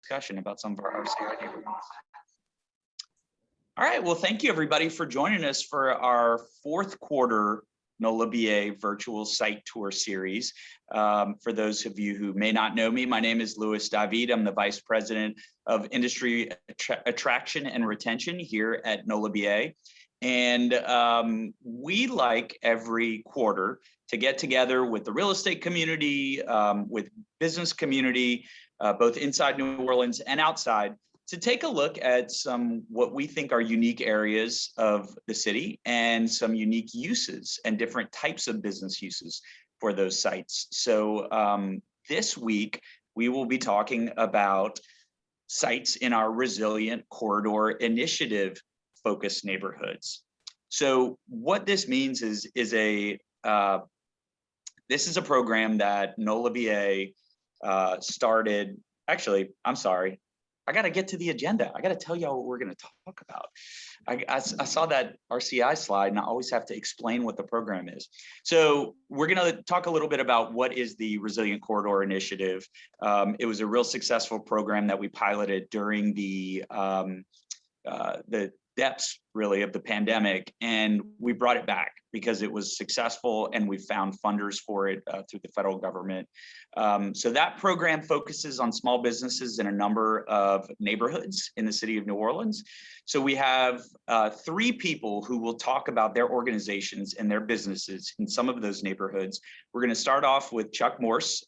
discussion about some of our RCI neighborhoods. All right, well, thank you everybody for joining us for our fourth quarter Nola BA virtual site tour series. For those of you who may not know me, my name is Louis David. I'm the Vice President of Industry Attraction and Retention here at Nola BA. And we like every quarter to get together with the real estate community, with business community, both inside New Orleans and outside, to take a look at some what we think are unique areas of the city and some unique uses and different types of business uses for those sites. So this week, we will be talking about sites in our Resilient Corridor Initiative focused neighborhoods. So what this means is this is a program that Nola BA started. Actually, I'm sorry. I got to get to the agenda. I got to tell y'all what we're going to talk about. I saw that RCI slide and I always have to explain what the program is. So we're going to talk a little bit about what is the Resilient Corridor Initiative. It was a real successful program that we piloted during the depths really of the pandemic, and we brought it back because it was successful and we found funders for it through the federal government. So that program focuses on small businesses in a number of neighborhoods in the city of New Orleans. So we have 3 people who will talk about their organizations and their businesses in some of those neighborhoods. We're going to start off with Chuck Morse,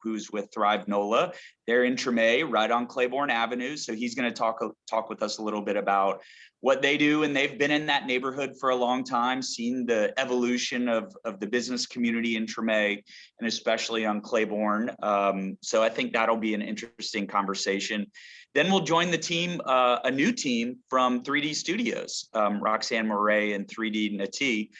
who's with Thrive Nola. They're in Tremé, right on Claiborne Avenue. So he's going to talk with us a little bit about what they do, and they've been in that neighborhood for a long time, seen the evolution of the business community in Tremé, and especially on Claiborne. So I think that'll be an interesting conversation. Then we'll join the team, a new team from 3D Studios, Roxanne, Moray, and 3D Nati.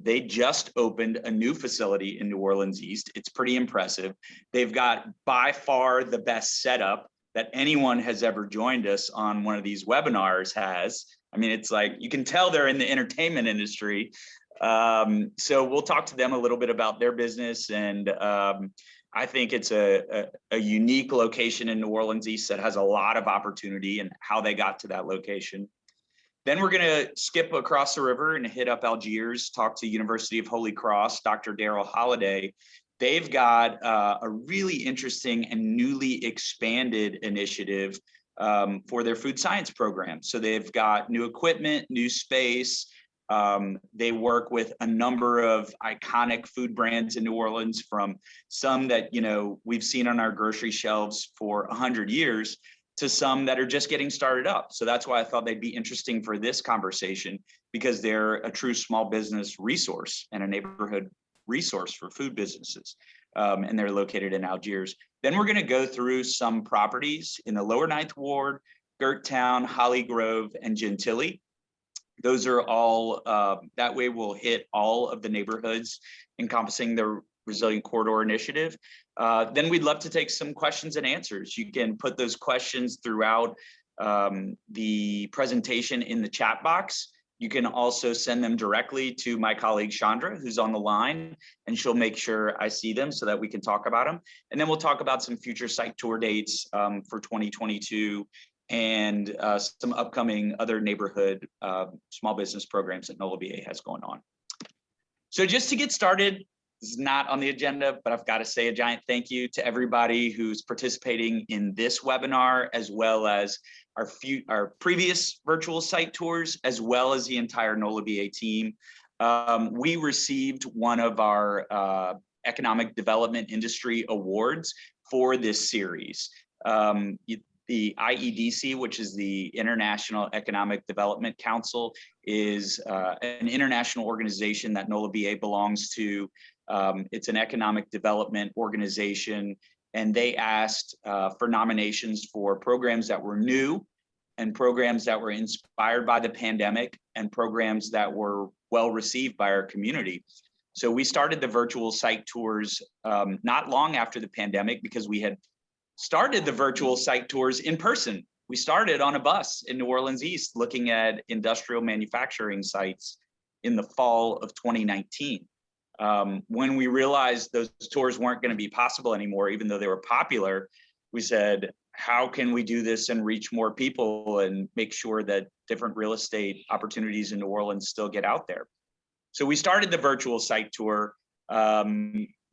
They just opened a new facility in New Orleans East. It's pretty impressive. They've got by far the best setup that anyone has ever joined us on one of these webinars has. I mean, it's like, you can tell they're in the entertainment industry. So we'll talk to them a little bit about their business. And I think it's a unique location in New Orleans East that has a lot of opportunity and how they got to that location. Then we're gonna skip across the river and hit up Algiers, talk to University of Holy Cross, Dr. Darryl Holliday. They've got a really interesting and newly expanded initiative for their food science program. So they've got new equipment, new space. They work with a number of iconic food brands in New Orleans, from some that we've seen on our grocery shelves for 100 years to some that are just getting started up. So that's why I thought they'd be interesting for this conversation, because they're a true small business resource and a neighborhood resource for food businesses, and they're located in Algiers. Then we're going to go through some properties in the lower 9th Ward, Gert Town, Holly Grove, and Gentilly. Those are all, that way we'll hit all of the neighborhoods encompassing the Resilient Corridor Initiative. Then we'd love to take some questions and answers. You can put those questions throughout the presentation in the chat box. You can also send them directly to my colleague Chandra, who's on the line, and she'll make sure I see them so that we can talk about them. And then we'll talk about some future site tour dates for 2022 and some upcoming other neighborhood small business programs that Nola BA has going on. So just to get started, this is not on the agenda, but I've got to say a giant thank you to everybody who's participating in this webinar, as well as our previous virtual site tours, as well as the entire Nola BA team. We received one of our Economic Development Industry Awards for this series. The IEDC, which is the International Economic Development Council, is an international organization that Nola BA belongs to. It's an economic development organization, and they asked for nominations for programs that were new and programs that were inspired by the pandemic and programs that were well received by our community. So we started the virtual site tours not long after the pandemic, because we had started the virtual site tours in person. We started on a bus in New Orleans East looking at industrial manufacturing sites in the fall of 2019. When we realized those tours weren't going to be possible anymore, even though they were popular, we said, how can we do this and reach more people and make sure that different real estate opportunities in New Orleans still get out there? So we started the virtual site tour,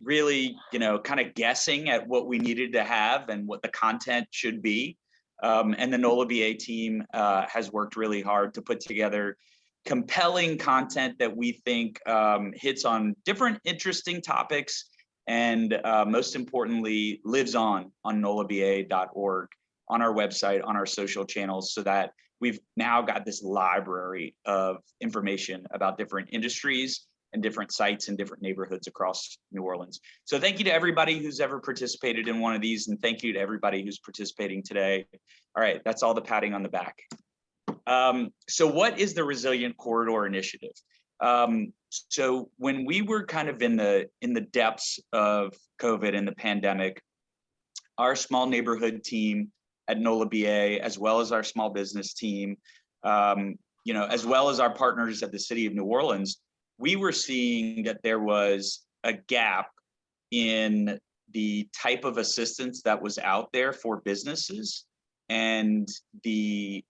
really, kind of guessing at what we needed to have and what the content should be. And the Nola BA team has worked really hard to put together compelling content that we think hits on different interesting topics, and most importantly, lives on nolaba.org, on our website, on our social channels, so that we've now got this library of information about different industries and different sites and different neighborhoods across New Orleans. So thank you to everybody who's ever participated in one of these, and thank you to everybody who's participating today. All right, that's all the patting on the back. So what is the Resilient Corridor Initiative? So when we were kind of in the depths of COVID and the pandemic, our small neighborhood team at Nola BA, as well as our small business team, as well as our partners at the City of New Orleans, we were seeing that there was a gap in the type of assistance that was out there for businesses, and the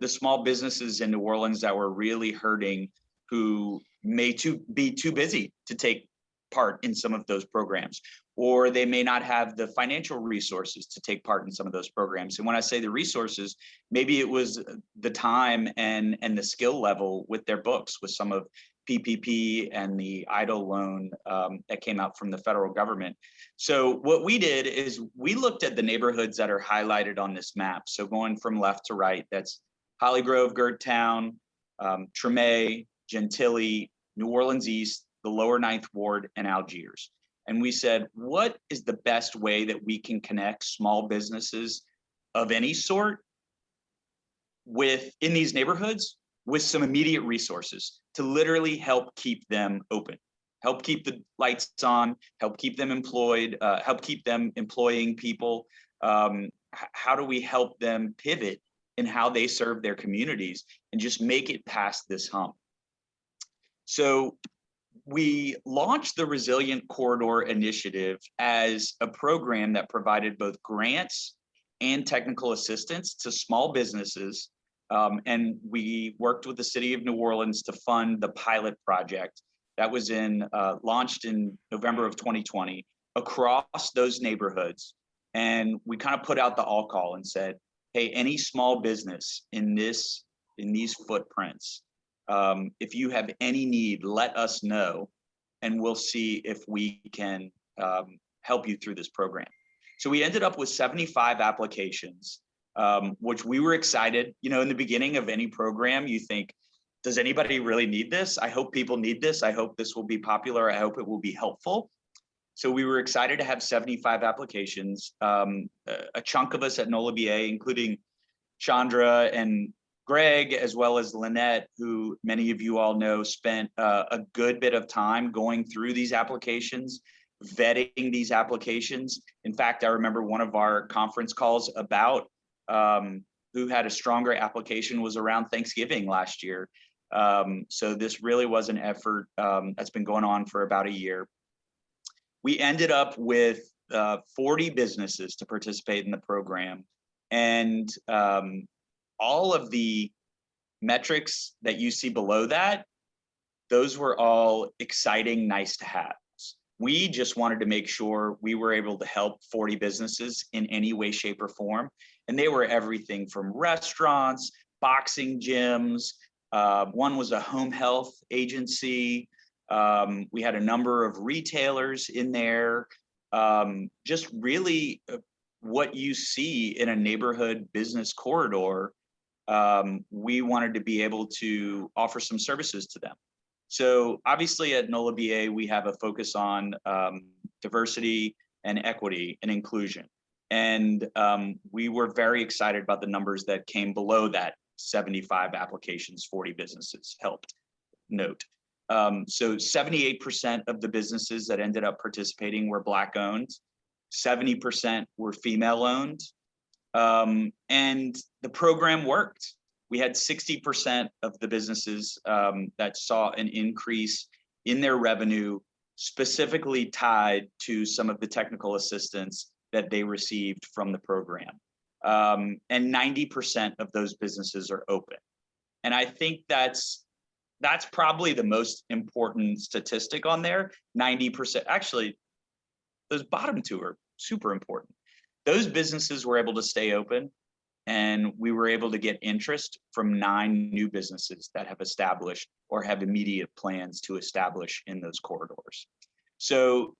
small businesses in New Orleans that were really hurting, who may be too busy to take part in some of those programs, or they may not have the financial resources to take part in some of those programs. And when I say the resources, maybe it was the time and the skill level with their books, with some of PPP and the EIDL loan that came out from the federal government. So what we did is we looked at the neighborhoods that are highlighted on this map. So going from left to right, that's Holly Grove, Gert Town, Tremé, Gentilly, New Orleans East, the lower 9th Ward, and Algiers. And we said, what is the best way that we can connect small businesses of any sort in these neighborhoods with some immediate resources to literally help keep them open, help keep the lights on, help keep them employed, help keep them employing people. How do we help them pivot in how they serve their communities and just make it past this hump? So we launched the Resilient Corridor Initiative as a program that provided both grants and technical assistance to small businesses. And we worked with the City of New Orleans to fund the pilot project that was launched in November of 2020 across those neighborhoods. And we kind of put out the all call and said, hey, any small business in these footprints, if you have any need, let us know, and we'll see if we can help you through this program. So we ended up with 75 applications, which we were excited. In the beginning of any program, you think, does anybody really need this? I hope people need this. I hope this will be popular. I hope it will be helpful. So we were excited to have 75 applications. A chunk of us at Nola BA, including Chandra and Greg, as well as Lynette, who many of you all know, spent a good bit of time going through these applications, vetting these applications. In fact, I remember one of our conference calls about who had a stronger application was around Thanksgiving last year. So this really was an effort that's been going on for about a year. We ended up with 40 businesses to participate in the program, and all of the metrics that you see below that, those were all exciting, nice to haves. We just wanted to make sure we were able to help 40 businesses in any way, shape, or form. And they were everything from restaurants, boxing gyms. One was a home health agency. We had a number of retailers in there. Just really what you see in a neighborhood business corridor. We wanted to be able to offer some services to them. So obviously at Nola BA, we have a focus on diversity and equity and inclusion. And we were very excited about the numbers that came below that 75 applications, 40 businesses helped note. So 78% of the businesses that ended up participating were Black owned, 70% were female owned. And the program worked. We had 60% of the businesses that saw an increase in their revenue, specifically tied to some of the technical assistance that they received from the program. And 90% of those businesses are open. And I think that's probably the most important statistic on there. 90%, actually, those bottom two are super important. Those businesses were able to stay open, and we were able to get interest from 9 new businesses that have established or have immediate plans to establish in those corridors. So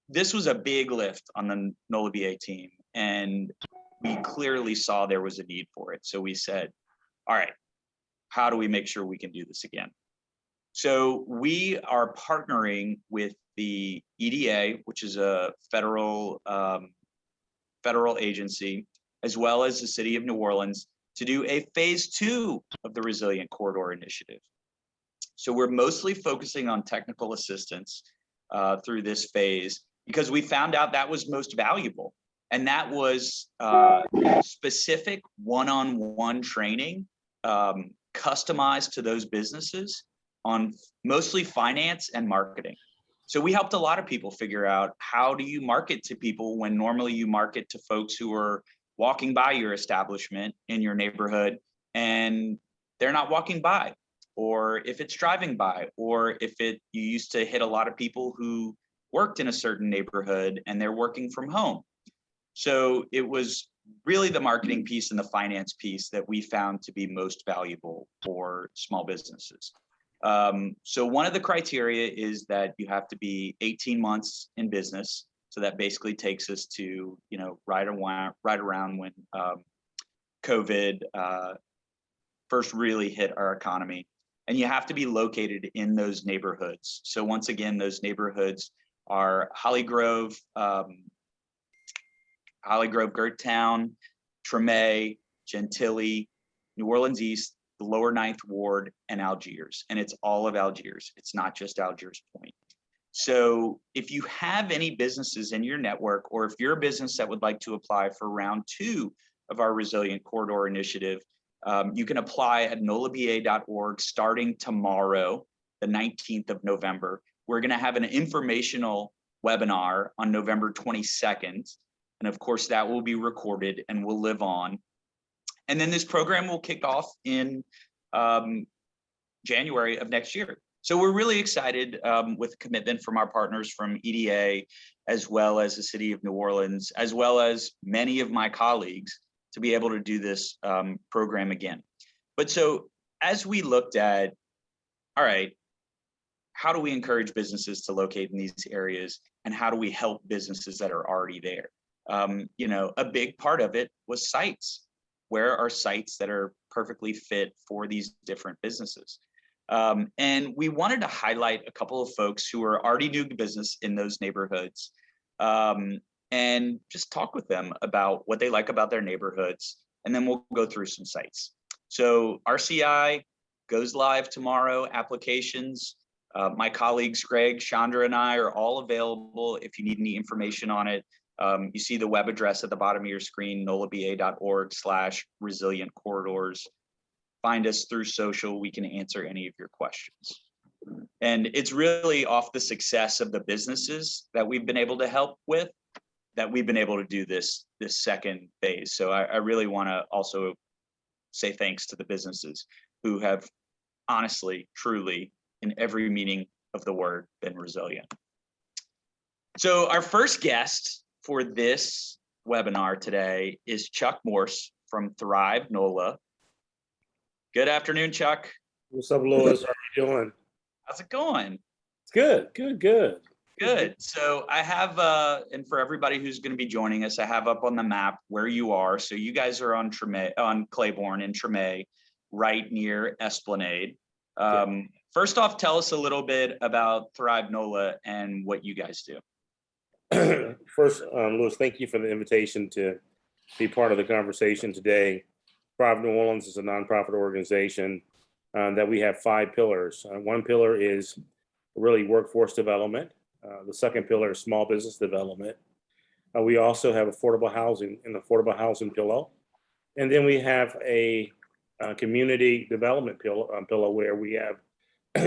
this was a big lift on the Nola BA team, and we clearly saw there was a need for it. So we said, all right, how do we make sure we can do this again? So we are partnering with the EDA, which is a federal agency, as well as the city of New Orleans, to do a phase 2 of the Resilient Corridor Initiative. So we're mostly focusing on technical assistance through this phase, because we found out that was most valuable. And that was specific one-on-one training, customized to those businesses on mostly finance and marketing. So we helped a lot of people figure out, how do you market to people when normally you market to folks who are walking by your establishment in your neighborhood and they're not walking by, or if it's driving by, or if you used to hit a lot of people who worked in a certain neighborhood and they're working from home. So it was really the marketing piece and the finance piece that we found to be most valuable for small businesses. So one of the criteria is that you have to be 18 months in business. So that basically takes us to, right around when COVID first really hit our economy. And you have to be located in those neighborhoods. So once again, those neighborhoods are Holly Grove, Gert Town, Tremé, Gentilly, New Orleans East, the lower 9th Ward, and Algiers. And it's all of Algiers. It's not just Algiers Point. So if you have any businesses in your network, or if you're a business that would like to apply for round 2 of our Resilient Corridor Initiative, you can apply at nolaba.org starting tomorrow, the 19th of November. We're going to have an informational webinar on November 22nd. And of course, that will be recorded and will live on. And then this program will kick off in January of next year. So we're really excited with commitment from our partners from EDA, as well as the city of New Orleans, as well as many of my colleagues, to be able to do this program again. But so as we looked at, all right, how do we encourage businesses to locate in these areas, and how do we help businesses that are already there? A big part of it was sites. Where are sites that are perfectly fit for these different businesses? And we wanted to highlight a couple of folks who are already new to business in those neighborhoods, and just talk with them about what they like about their neighborhoods. And then we'll go through some sites. So RCI goes live tomorrow, applications. My colleagues, Greg, Chandra, and I are all available if you need any information on it. You see the web address at the bottom of your screen, nolaba.org/resilient corridors. Find us through social. We can answer any of your questions. And it's really off the success of the businesses that we've been able to help with that we've been able to do this second phase. So I really want to also say thanks to the businesses who have honestly, truly, in every meaning of the word, been resilient. So our first guest for this webinar today is Chuck Morse from Thrive Nola. Good afternoon, Chuck. What's up, Lois? How are you doing? How's it going? It's good. Good. So I have, and for everybody who's going to be joining us, I have up on the map where you are. So you guys are on Tremé, on Claiborne in Tremé, right near Esplanade. First off, tell us a little bit about Thrive Nola and what you guys do. First, Louis, thank you for the invitation to be part of the conversation today. Thrive New Orleans is a nonprofit organization that we have 5 pillars. One pillar is really workforce development. The second pillar is small business development. We also have affordable housing, an affordable housing pillar. And then we have a community development pillar where we have,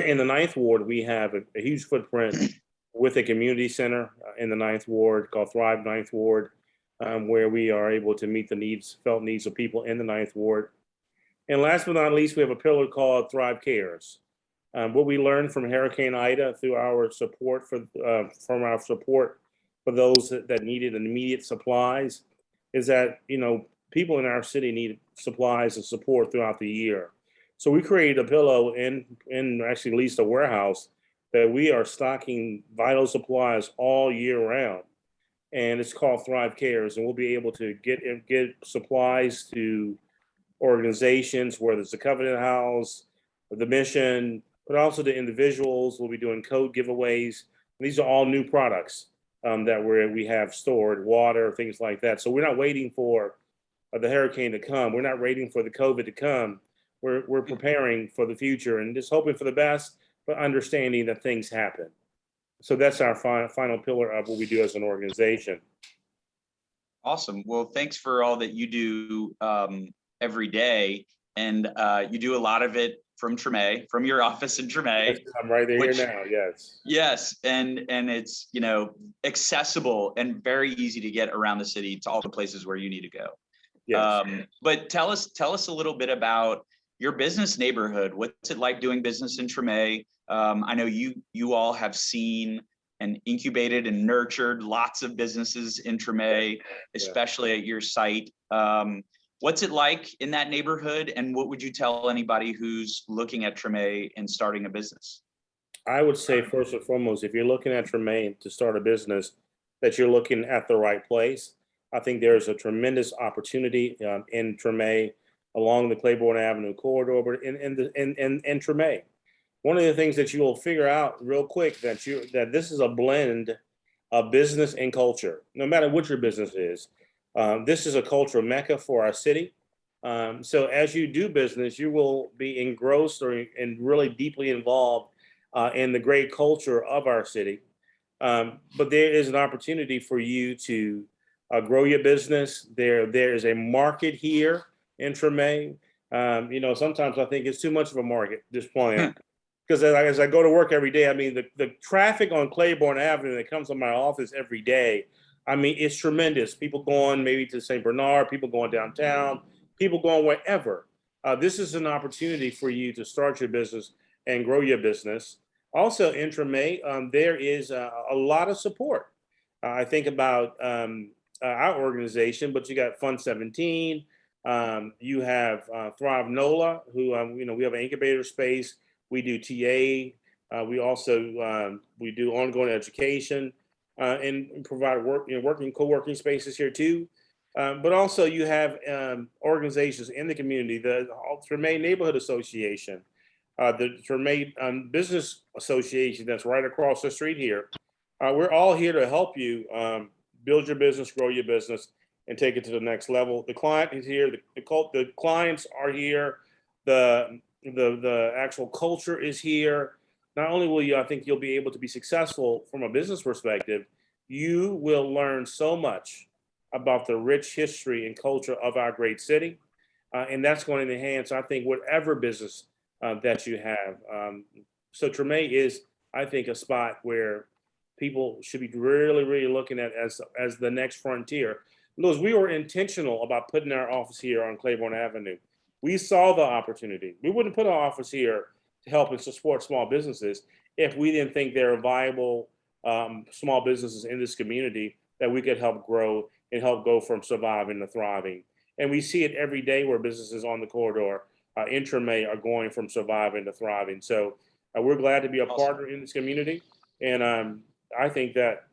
in the 9th Ward, we have a huge footprint with a community center in the 9th Ward called Thrive 9th Ward. where we are able to meet the felt needs of people in the Ninth Ward. And last but not least, we have a pillar called Thrive Cares. What we learned from Hurricane Ida through our support for those that needed immediate supplies is that, people in our city need supplies and support throughout the year. So we created a pillow and actually leased a warehouse that we are stocking vital supplies all year round. And it's called Thrive Cares, and we'll be able to get supplies to organizations, whether it's the Covenant House, the Mission, but also to individuals. We'll be doing code giveaways. These are all new products that we have stored, water, things like that. So we're not waiting for the hurricane to come. We're not waiting for the COVID to come. We're preparing for the future and just hoping for the best, but understanding that things happen. So that's our final pillar of what we do as an organization. Awesome. Well, thanks for all that you do every day. And you do a lot of it from Tremé, from your office in Tremé. Yes, I'm right here now, yes. Yes, and it's, accessible and very easy to get around the city to all the places where you need to go. Yes. But tell us a little bit about your business neighborhood. What's it like doing business in Tremé? I know you all have seen and incubated and nurtured lots of businesses in Tremé, especially at your site. What's it like in that neighborhood? And what would you tell anybody who's looking at Tremé and starting a business? I would say first and foremost, if you're looking at Tremé to start a business, that you're looking at the right place. I think there's a tremendous opportunity in Tremé along the Claiborne Avenue corridor, but in Tremé. One of the things that you will figure out real quick that this is a blend of business and culture, no matter what your business is. This is a cultural mecca for our city. So as you do business, you will be engrossed and really deeply involved in the great culture of our city. But there is an opportunity for you to grow your business. There is a market here in Tremé. Sometimes I think it's too much of a market, this plant. Because as I go to work every day, I mean, the traffic on Claiborne Avenue that comes to my office every day, I mean, it's tremendous. People going maybe to St. Bernard, people going downtown, people going wherever. This is an opportunity for you to start your business and grow your business. Also in Tremé, there is a lot of support. I think about our organization, but you got Fund 17. You have Thrive Nola, who, we have an incubator space. We do TA. We also we do ongoing education and provide co-working spaces here too. But also you have organizations in the community, the Tremé Neighborhood Association, the Tremé Business Association that's right across the street here. We're all here to help you build your business, grow your business, and take it to the next level. The client is here. The clients are here. The actual culture is here. Not only will I think you'll be able to be successful from a business perspective, you will learn so much about the rich history and culture of our great city. And that's going to enhance, I think, whatever business that you have. So Tremé is, I think, a spot where people should be really, really looking at as the next frontier. Because we were intentional about putting our office here on Claiborne Avenue. We saw the opportunity. We wouldn't put our office here to help and support small businesses if we didn't think there are viable small businesses in this community that we could help grow and help go from surviving to thriving. And we see it every day where businesses on the corridor in Tremé are going from surviving to thriving. So we're glad to be a partner in this community. And I think that,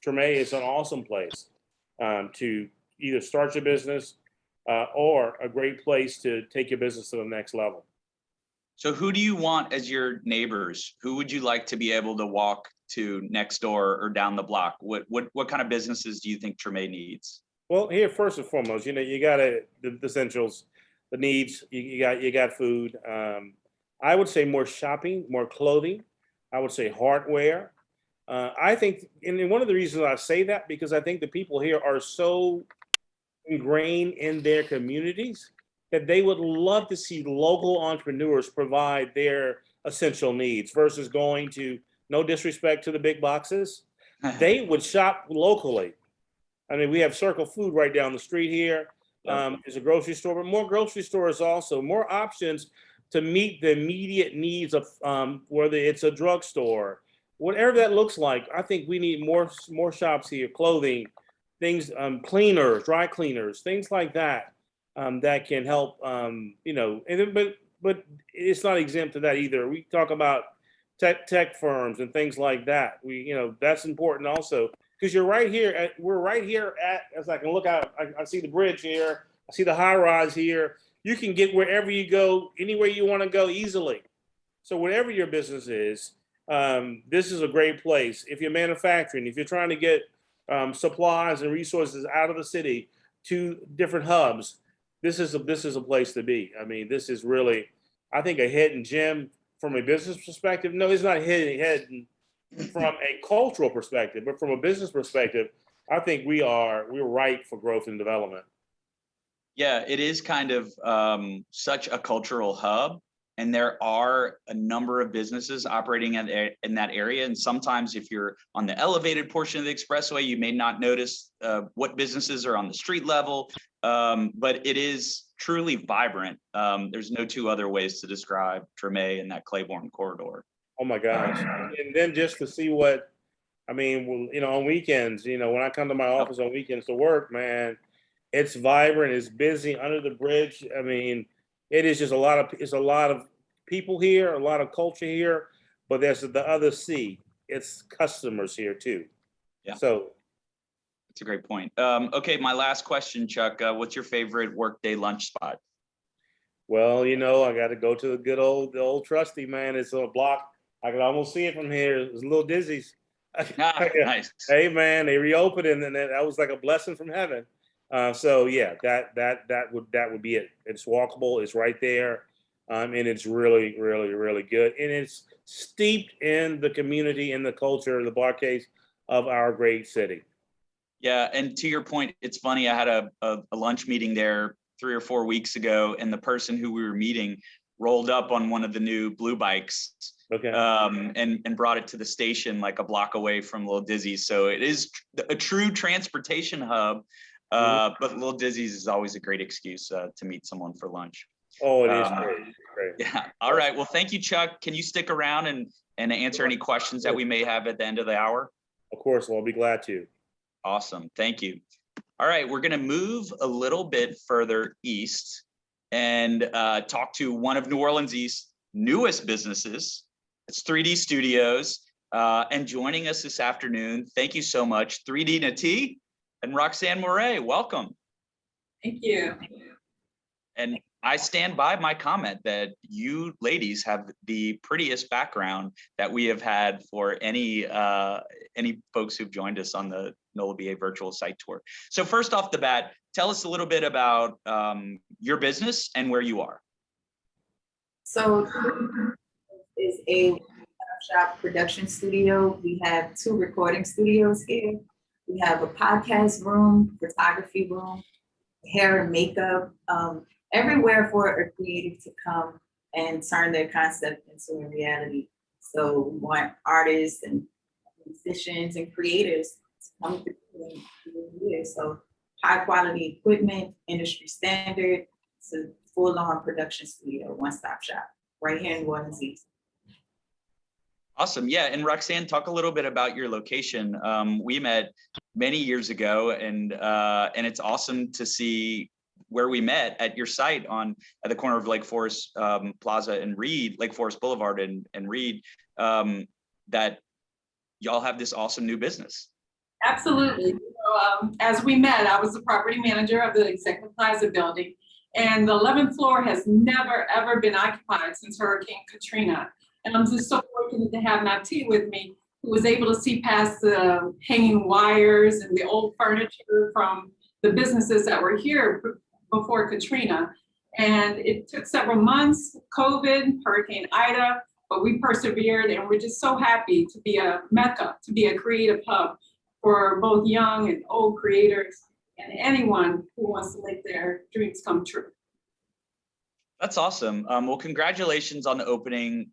Tremé is an awesome place to either start your business or a great place to take your business to the next level. So who do you want as your neighbors? Who would you like to be able to walk to next door or down the block? What kind of businesses do you think Tremé needs? Well, here, first and foremost, you got the essentials, the needs, you got food. I would say more shopping, more clothing. I would say hardware. I think, and one of the reasons I say that, because I think the people here are so ingrained in their communities that they would love to see local entrepreneurs provide their essential needs versus going to, no disrespect to the big boxes, they would shop locally. I mean, we have Circle Food right down the street here. There's a grocery store, but more grocery stores also, more options to meet the immediate needs of whether it's a drugstore, whatever that looks like. I think we need more shops here, clothing, things, cleaners, dry cleaners, things like that, that can help, you know, and then, but it's not exempt to that either. We talk about tech firms and things like that. You know, that's important also, because you're right here we're right here as I can look out, I see the bridge here, I see the high rise here. You can get wherever you go, anywhere you want to go easily. So whatever your business is, this is a great place. If you're manufacturing, if you're trying to get supplies and resources out of the city to different hubs, this is a place to be. I mean, this is really, I think, a hidden gem from a business perspective. No, it's not hidden from a cultural perspective, but from a business perspective, I think we're ripe for growth and development. Yeah, it is kind of such a cultural hub, and there are a number of businesses operating in that area. And sometimes if you're on the elevated portion of the expressway, you may not notice what businesses are on the street level, but it is truly vibrant. There's no two other ways to describe Tremé and that Claiborne corridor. Oh my gosh. And then just to see what, I mean, you know, on weekends, you know, when I come to my office on weekends to work, man, it's vibrant, it's busy under the bridge. I mean, it is just it's a lot of people here, a lot of culture here, but there's the other C, it's customers here too. Yeah. So. That's a great point. Okay, my last question, Chuck, what's your favorite Workday lunch spot? Well, you know, I got to go to the old trusty, man. It's a block. I can almost see it from here. It's Little Dizzy's. Nice. Hey, man, they reopened and then that was like a blessing from heaven. So yeah, that would be it. It's walkable. It's right there, and it's really, really, really good. And it's steeped in the community and the culture, the bar case of our great city. Yeah, and to your point, it's funny. I had a lunch meeting there 3 or 4 weeks ago, and the person who we were meeting rolled up on one of the new blue bikes. Okay. And brought it to the station like a block away from Little Dizzy's. So it is a true transportation hub. But Little Dizzy's is always a great excuse to meet someone for lunch. Oh, it is great. Yeah. All right. Well, thank you, Chuck. Can you stick around and answer any questions that we may have at the end of the hour? Of course. Well, I'll be glad to. Awesome. Thank you. All right. We're going to move a little bit further east and talk to one of New Orleans East's newest businesses. It's 3D Studios. And joining us this afternoon, thank you so much, 3D Nati and Roxanne Moray. Welcome. Thank you. And I stand by my comment that you ladies have the prettiest background that we have had for any folks who've joined us on the Nola BA virtual site tour. So first off the bat, tell us a little bit about your business and where you are. So is a shop production studio. We have 2 recording studios here. We have a podcast room, photography room, hair and makeup, everywhere for a creative to come and turn their concept into a reality. So we want artists and musicians and creators to come through here. So high quality equipment, industry standard, it's a full-on production studio, one-stop shop, right here in New Orleans East. Awesome. Yeah. And Roxanne, talk a little bit about your location. We met many years ago, and it's awesome to see where we met at your site at the corner of Lake Forest Plaza and Reed, Lake Forest Boulevard and Reed, that y'all have this awesome new business. Absolutely. So, as we met, I was the property manager of the Executive Plaza building, and the 11th floor has never, ever been occupied since Hurricane Katrina. And I'm just so fortunate to have Nati with me, who was able to see past the hanging wires and the old furniture from the businesses that were here before Katrina. And it took several months, COVID, Hurricane Ida, but we persevered, and we're just so happy to be a mecca, to be a creative hub for both young and old creators and anyone who wants to make their dreams come true. That's awesome. Well, congratulations on the opening.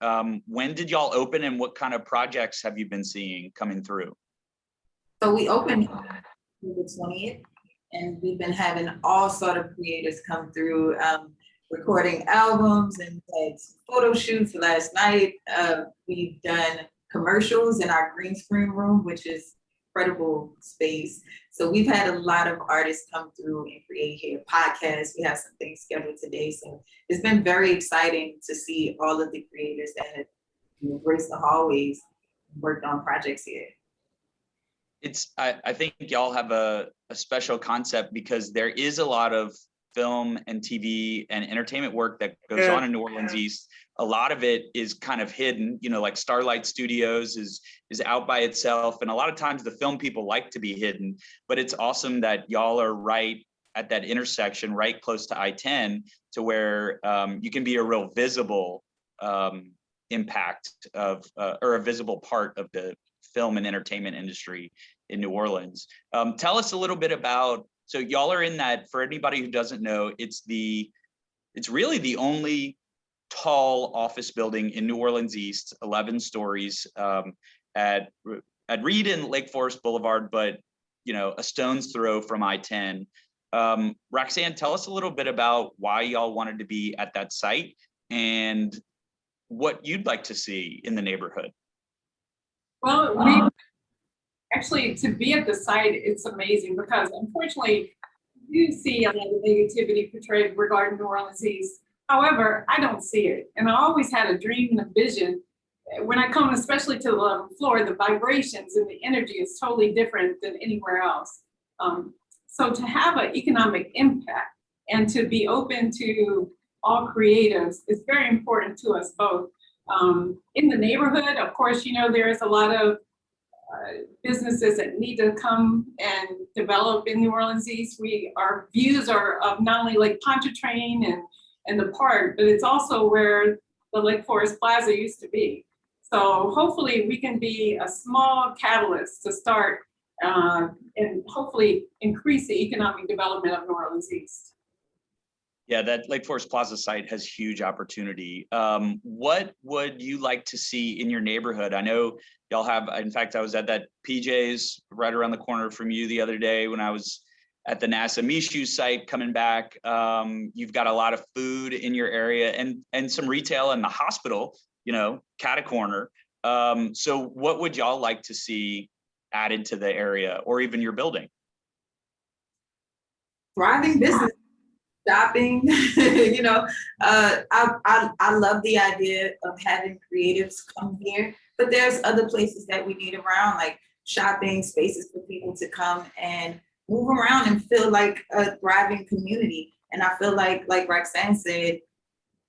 When did y'all open, and what kind of projects have you been seeing coming through? So we opened the 20th. And we've been having all sort of creators come through, recording albums and had photo shoots last night. We've done commercials in our green screen room, which is incredible space. So we've had a lot of artists come through and create here, podcasts. We have some things scheduled today. So it's been very exciting to see all of the creators that have graced the hallways, worked on projects here. I think y'all have a special concept because there is a lot of film and TV and entertainment work that goes on in New Orleans East. A lot of it is kind of hidden, like Starlight Studios is out by itself. And a lot of times the film people like to be hidden, but it's awesome that y'all are right at that intersection, right close to I-10, to where you can be a real visible impact of, or a visible part of the film and entertainment industry in New Orleans. Tell us a little bit about, so y'all are in that, for anybody who doesn't know, it's really the only tall office building in New Orleans East, 11 stories at Reed and Lake Forest Boulevard, but a stone's throw from I-10. Roxanne, tell us a little bit about why y'all wanted to be at that site and what you'd like to see in the neighborhood. Well, actually, to be at the site, it's amazing because unfortunately, you see a lot of negativity portrayed regarding New Orleans East. However, I don't see it. And I always had a dream and a vision. When I come, especially to the 11th floor, the vibrations and the energy is totally different than anywhere else. So to have an economic impact and to be open to all creatives is very important to us both. In the neighborhood, of course, there is a lot of businesses that need to come and develop in New Orleans East. Our views are of not only Lake Pontchartrain and the park, but it's also where the Lake Forest Plaza used to be. So hopefully we can be a small catalyst to start and hopefully increase the economic development of New Orleans East. Yeah, that Lake Forest Plaza site has huge opportunity. What would you like to see in your neighborhood? I know y'all have, in fact, I was at that PJ's right around the corner from you the other day when I was at the NASA Mishu site coming back. You've got a lot of food in your area and some retail in the hospital, cat a corner. So what would y'all like to see added to the area or even your building? Thriving business. Shopping, I love the idea of having creatives come here, but there's other places that we need around, like shopping spaces for people to come and move around and feel like a thriving community. And I feel like Roxanne said,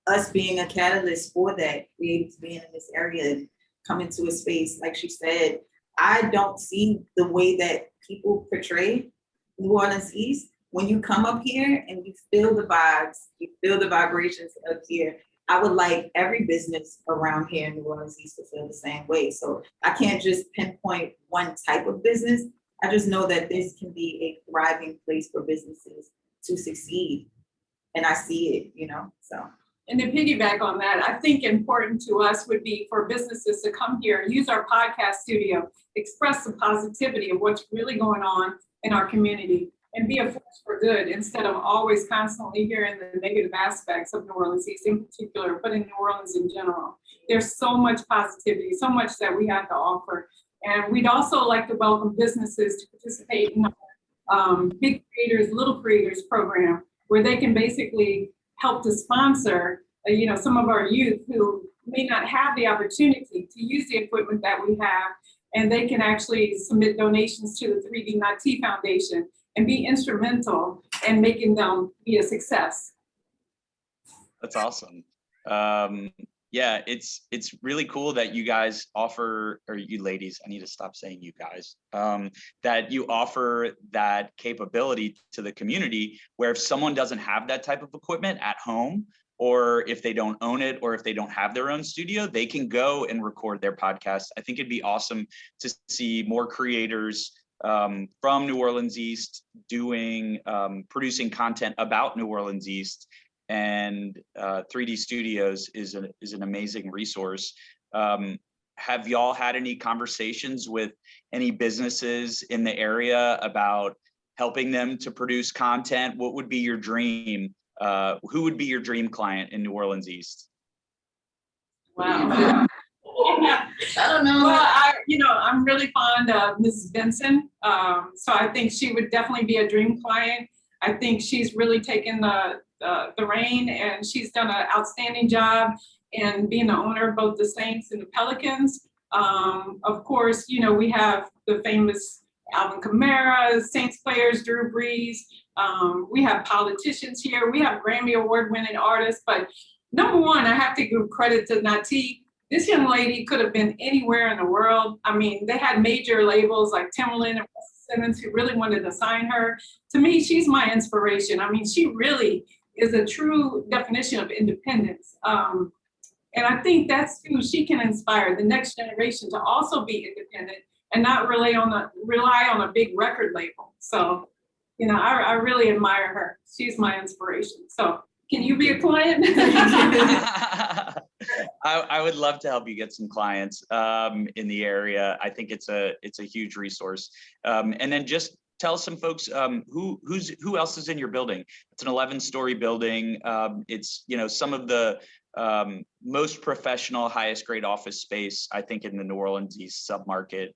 us being a catalyst for that, creatives being in this area and coming to a space, like she said, I don't see the way that people portray New Orleans East. When you come up here and you feel the vibes, you feel the vibrations up here, I would like every business around here in New Orleans East to feel the same way. So I can't just pinpoint one type of business. I just know that this can be a thriving place for businesses to succeed. And I see it, so. And to piggyback on that, I think important to us would be for businesses to come here, use our podcast studio, express the positivity of what's really going on in our community, and be a force for good instead of always constantly hearing the negative aspects of New Orleans East in particular, but in New Orleans in general. There's so much positivity, so much that we have to offer. And we'd also like to welcome businesses to participate in our Big Creators, Little Creators program, where they can basically help to sponsor some of our youth who may not have the opportunity to use the equipment that we have, and they can actually submit donations to the 3D Not T Foundation and be instrumental in making them be a success. That's awesome. Yeah, it's really cool that you guys offer, or you ladies, I need to stop saying you guys, that you offer that capability to the community where if someone doesn't have that type of equipment at home, or if they don't own it, or if they don't have their own studio, they can go and record their podcast. I think it'd be awesome to see more creators from New Orleans East doing, producing content about New Orleans East, and 3D Studios is an amazing resource. have y'all had any conversations with any businesses in the area about helping them to produce content? What would be your dream? Who would be your dream client in New Orleans East? Wow. I don't know. Well, I'm really fond of Mrs. Benson. So I think she would definitely be a dream client. I think she's really taken the reign, and she's done an outstanding job in being the owner of both the Saints and the Pelicans. Of course, we have the famous Alvin Kamara, Saints players, Drew Brees. We have politicians here. We have Grammy Award-winning artists. But number one, I have to give credit to Nati. This young lady could have been anywhere in the world. I mean, they had major labels like Timberland and Russell Simmons who really wanted to sign her. To me, she's my inspiration. I mean, she really is a true definition of independence. And I think that's who she can inspire the next generation to also be independent and not rely on a big record label. So, I really admire her. She's my inspiration. So can you be a client? I would love to help you get some clients in the area. I think it's a huge resource. And then just tell some folks who else is in your building. It's an 11-story building. It's some of the most professional, highest grade office space, I think, in the New Orleans East submarket.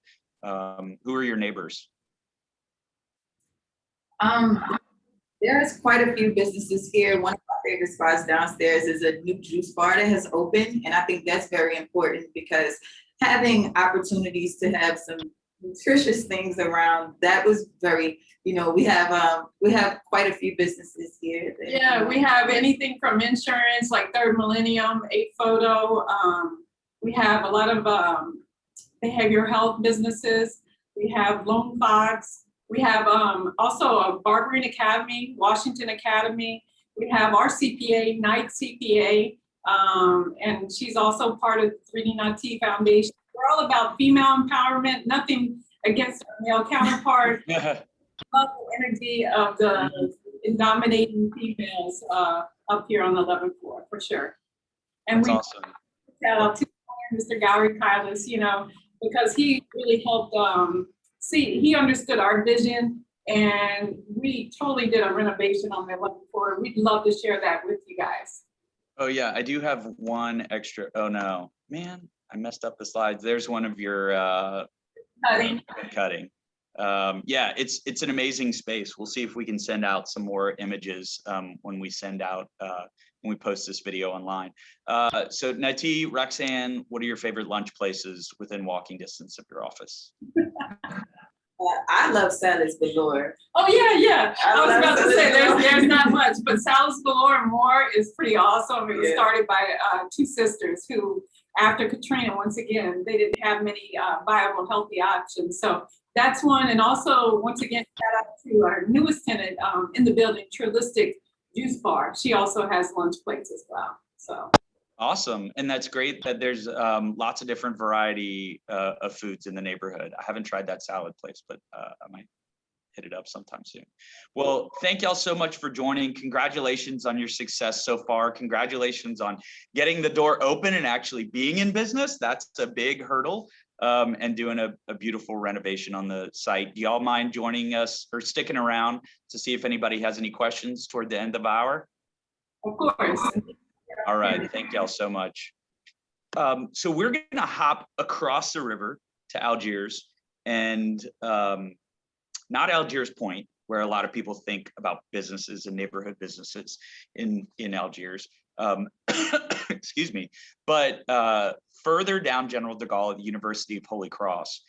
Who are your neighbors? There's quite a few businesses here. One of my favorite spots downstairs is a new juice bar that has opened. And I think that's very important because having opportunities to have some nutritious things around, that was very, we have quite a few businesses here. Yeah, we have anything from insurance, like Third Millennium, 8 Photo. We have a lot of behavioral health businesses. We have Lone Fox. We have also a barbering academy, Washington Academy. We have our CPA, Night CPA, and she's also part of the 3D Nati Foundation. We're all about female empowerment, nothing against our male counterpart. Love the energy of the dominating females up here on the 11th floor, for sure. And that's awesome. Shout out to Mr. Gowrie Kylis, because he really helped he understood our vision, and we totally did a renovation on the 11th floor. We'd love to share that with you guys. Oh yeah, I do have one extra. Oh no, man, I messed up the slides. There's one of your cutting. Yeah, it's an amazing space. We'll see if we can send out some more images when we post this video online. So Nati, Roxanne, what are your favorite lunch places within walking distance of your office? I love salads galore. Oh yeah. I was about to say there's not much, but salads galore and more is pretty awesome. It was started by 2 sisters who, after Katrina, once again, they didn't have many viable, healthy options. So that's one. And also, once again, shout out to our newest tenant in the building, Trulistic Juice Bar. She also has lunch plates as well. So awesome. And that's great that there's lots of different variety of foods in the neighborhood. I haven't tried that salad place, but I might hit it up sometime soon. Well, thank y'all so much for joining. Congratulations on your success so far. Congratulations on getting the door open and actually being in business. That's a big hurdle. And doing a beautiful renovation on the site. Do y'all mind joining us or sticking around to see if anybody has any questions toward the end of the hour? Of course. All right, thank y'all so much. So we're gonna hop across the river to Algiers, and not Algiers Point, where a lot of people think about businesses and neighborhood businesses in Algiers. Excuse me, but further down General de Gaulle at the University of Holy Cross.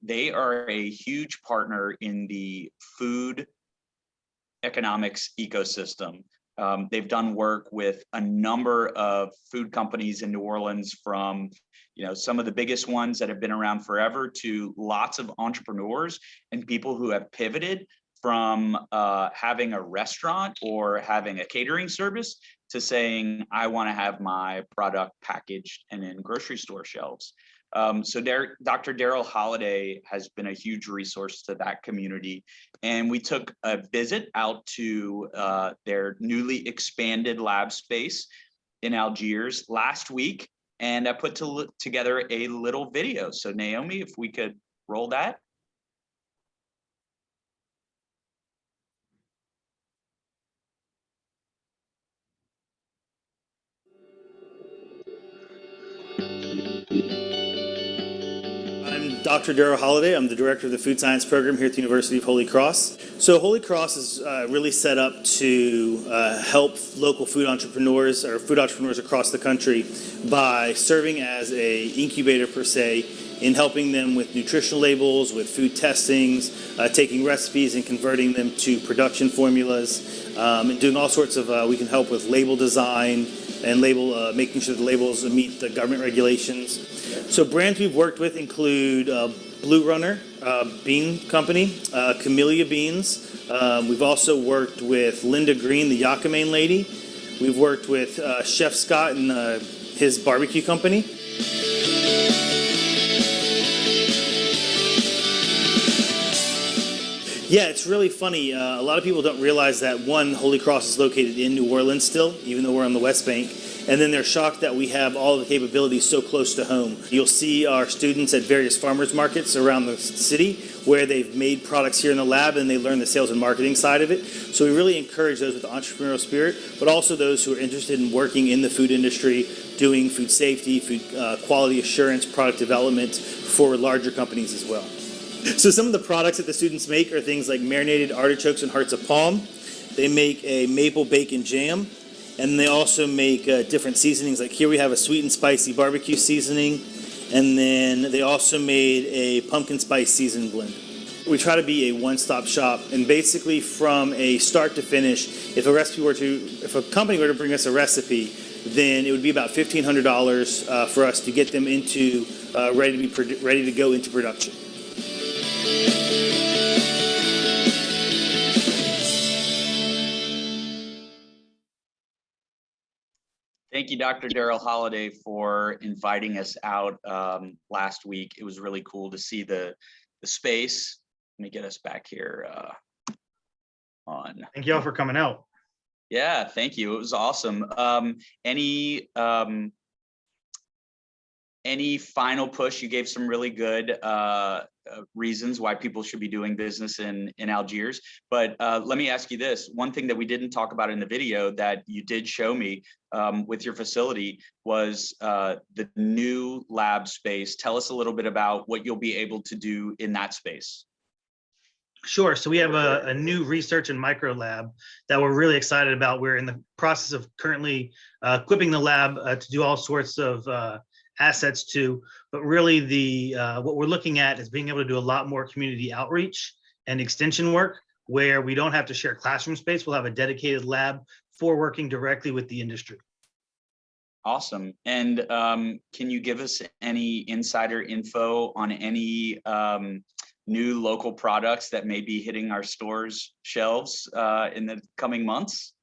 They are a huge partner in the food economics ecosystem. They've done work with a number of food companies in New Orleans, from some of the biggest ones that have been around forever to lots of entrepreneurs and people who have pivoted from having a restaurant or having a catering service to saying, I want to have my product packaged and in grocery store shelves. So Dr. Darryl Holliday has been a huge resource to that community. And we took a visit out to their newly expanded lab space in Algiers last week. and I put together a little video. So Naomi, if we could roll that. I'm Dr. Darryl Holliday. I'm the director of the food science program here at the University of Holy Cross. So Holy Cross is really set up to help local food entrepreneurs or food entrepreneurs across the country by serving as a incubator per se in helping them with nutritional labels, with food testings, taking recipes and converting them to production formulas, and doing all sorts of, we can help with label design and making sure the labels meet the government regulations. So brands we've worked with include Blue Runner Bean Company, Camellia Beans. We've also worked with Linda Green, the Yakamain lady. We've worked with Chef Scott and his barbecue company. Yeah, it's really funny. A lot of people don't realize that, one, Holy Cross is located in New Orleans still, even though we're on the West Bank. And then they're shocked that we have all the capabilities so close to home. You'll see our students at various farmers markets around the city where they've made products here in the lab and they learn the sales and marketing side of it. So we really encourage those with the entrepreneurial spirit, but also those who are interested in working in the food industry, doing food safety, food quality assurance, product development for larger companies as well. So some of the products that the students make are things like marinated artichokes and hearts of palm. They make a maple bacon jam, and they also make different seasonings. Like here we have a sweet and spicy barbecue seasoning, and then they also made a pumpkin spice seasoned blend. We try to be a one-stop shop, and basically from a start to finish, if a company were to bring us a recipe, then it would be about $1,500 for us to get them into ready to go into production. Thank you, Dr. Darryl Holliday, for inviting us out last week. It was really cool to see the space. Let me get us back here on. Thank you all for coming out. Yeah, thank you. It was awesome. Any final push? You gave some really good reasons why people should be doing business in Algiers. But let me ask you this. One thing that we didn't talk about in the video that you did show me with your facility was the new lab space. Tell us a little bit about what you'll be able to do in that space. Sure. So we have a new research and micro lab that we're really excited about. We're in the process of currently equipping the lab to do all sorts of assets to, but really what we're looking at is being able to do a lot more community outreach and extension work where we don't have to share classroom space. We'll have a dedicated lab for working directly with the industry. Awesome. And can you give us any insider info on any new local products that may be hitting our stores' shelves in the coming months?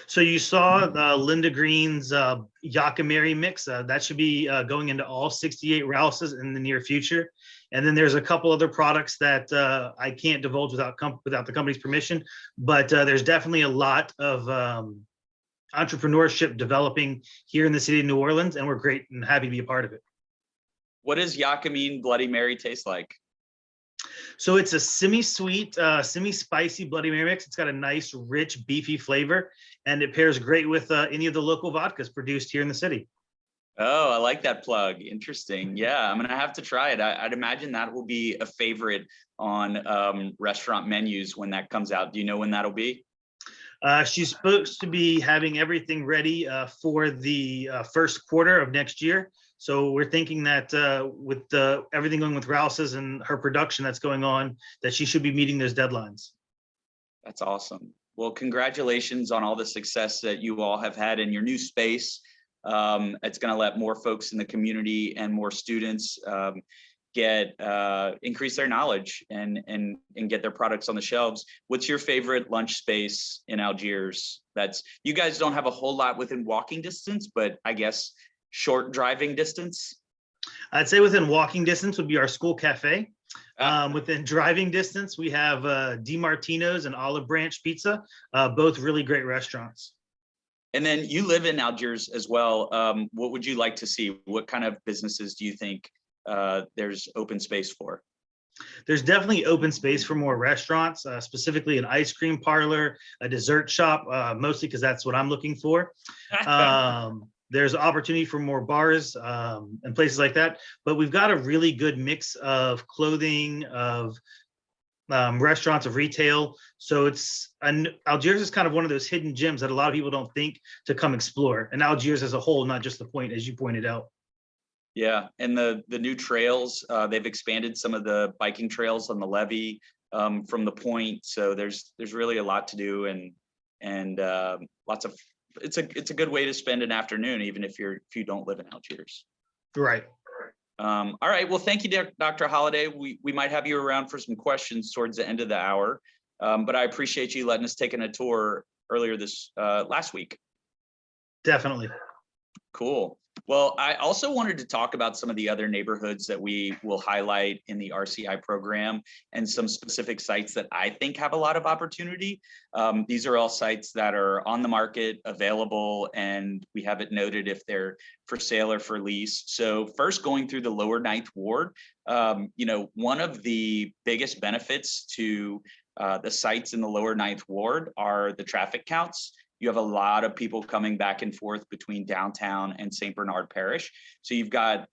So you saw Linda Green's Yakimery mix. That should be going into all 68 Rouses in the near future. And then there's a couple other products that I can't divulge without the company's permission. But there's definitely a lot of entrepreneurship developing here in the city of New Orleans, and we're great and happy to be a part of it. What does Yakimean Bloody Mary taste like? So it's a semi-sweet, semi-spicy Bloody Mary mix. It's got a nice, rich, beefy flavor, and it pairs great with any of the local vodkas produced here in the city. Oh, I like that plug. Interesting. Yeah, I'm gonna have to try it. I'd imagine that will be a favorite on restaurant menus when that comes out. Do you know when that'll be? She's supposed to be having everything ready for the first quarter of next year. So we're thinking that with everything going with Rouse's and her production that's going on, that she should be meeting those deadlines. That's awesome. Well, congratulations on all the success that you all have had in your new space. It's going to let more folks in the community and more students increase their knowledge and get their products on the shelves. What's your favorite lunch space in Algiers? You guys don't have a whole lot within walking distance, but I guess short driving distance? I'd say within walking distance would be our school cafe. Within driving distance, we have Di Martino's and Olive Branch Pizza, both really great restaurants. And then you live in Algiers as well. What would you like to see? What kind of businesses do you think there's open space for? There's definitely open space for more restaurants, specifically an ice cream parlor, a dessert shop, mostly because that's what I'm looking for. There's opportunity for more bars and places like that, but we've got a really good mix of clothing, of restaurants, of retail. So Algiers is kind of one of those hidden gems that a lot of people don't think to come explore. And Algiers as a whole, not just the point, as you pointed out. Yeah, and the new trails, they've expanded some of the biking trails on the levee from the point. So there's really a lot to do, and lots of it's a good way to spend an afternoon, even if you don't live in Algiers. Right. All right. Well, thank you, Dr. Holliday. We might have you around for some questions towards the end of the hour, but I appreciate you letting us take a tour earlier this last week. Definitely. Cool. Well, I also wanted to talk about some of the other neighborhoods that we will highlight in the RCI program and some specific sites that I think have a lot of opportunity. These are all sites that are on the market, available, and we have it noted if they're for sale or for lease. So first, going through the lower Ninth Ward, one of the biggest benefits to the sites in the lower Ninth Ward are the traffic counts. You have a lot of people coming back and forth between downtown and St. Bernard Parish. So you've got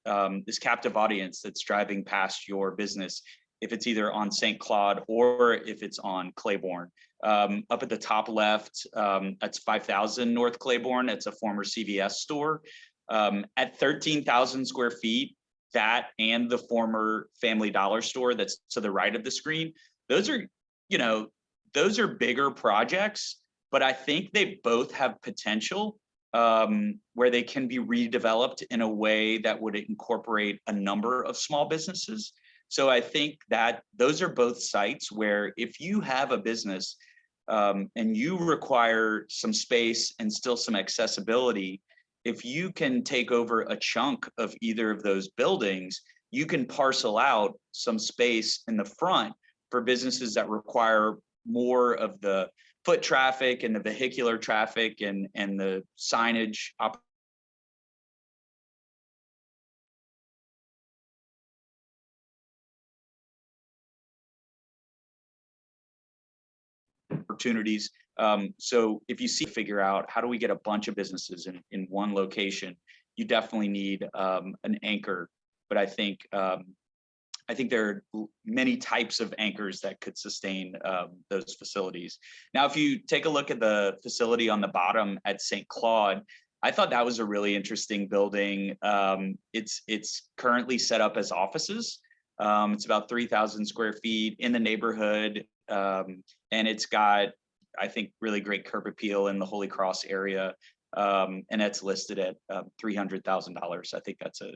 this captive audience that's driving past your business, if it's either on St. Claude or if it's on Claiborne. Up at the top left, that's 5000 North Claiborne. It's a former CVS store. At 13,000 square feet, that and the former Family Dollar store that's to the right of the screen, those are bigger projects. But I think they both have potential where they can be redeveloped in a way that would incorporate a number of small businesses. So I think that those are both sites where if you have a business and you require some space and still some accessibility, if you can take over a chunk of either of those buildings, you can parcel out some space in the front for businesses that require more of the foot traffic and the vehicular traffic and the signage opportunities. So if you figure out how do we get a bunch of businesses in one location, you definitely need an anchor. But I think there are many types of anchors that could sustain those facilities. Now, if you take a look at the facility on the bottom at St. Claude, I thought that was a really interesting building. It's currently set up as offices. It's about 3,000 square feet in the neighborhood, and it's got, I think, really great curb appeal in the Holy Cross area, and that's listed at $300,000. I think that's a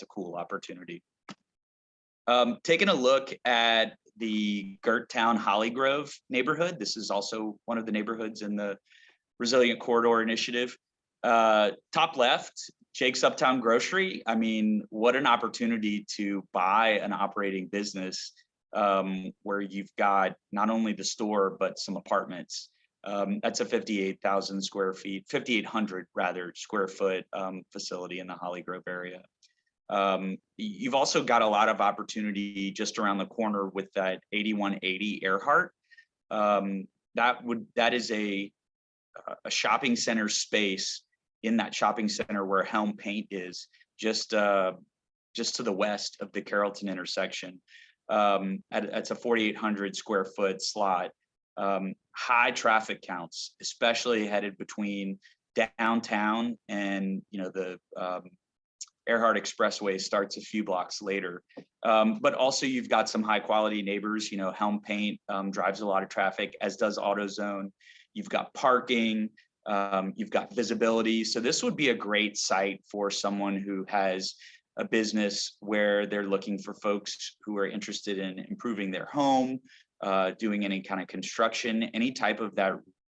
cool opportunity. Taking a look at the Gert Town Holly Grove neighborhood. This is also one of the neighborhoods in the Resilient Corridor Initiative. Top left, Jake's Uptown Grocery. I mean, what an opportunity to buy an operating business where you've got not only the store, but some apartments. That's a 5,800 rather square foot facility in the Holly Grove area. You've also got a lot of opportunity just around the corner with that 8180 Earhart. That is a shopping center space in that shopping center where Helm Paint is, just to the west of the Carrollton intersection. It's a 4,800 square foot slot. High traffic counts, especially headed between downtown and the Earhart Expressway starts a few blocks later. But also you've got some high quality neighbors. Helm Paint drives a lot of traffic, as does AutoZone. You've got parking, you've got visibility. So this would be a great site for someone who has a business where they're looking for folks who are interested in improving their home, doing any kind of construction, any type of that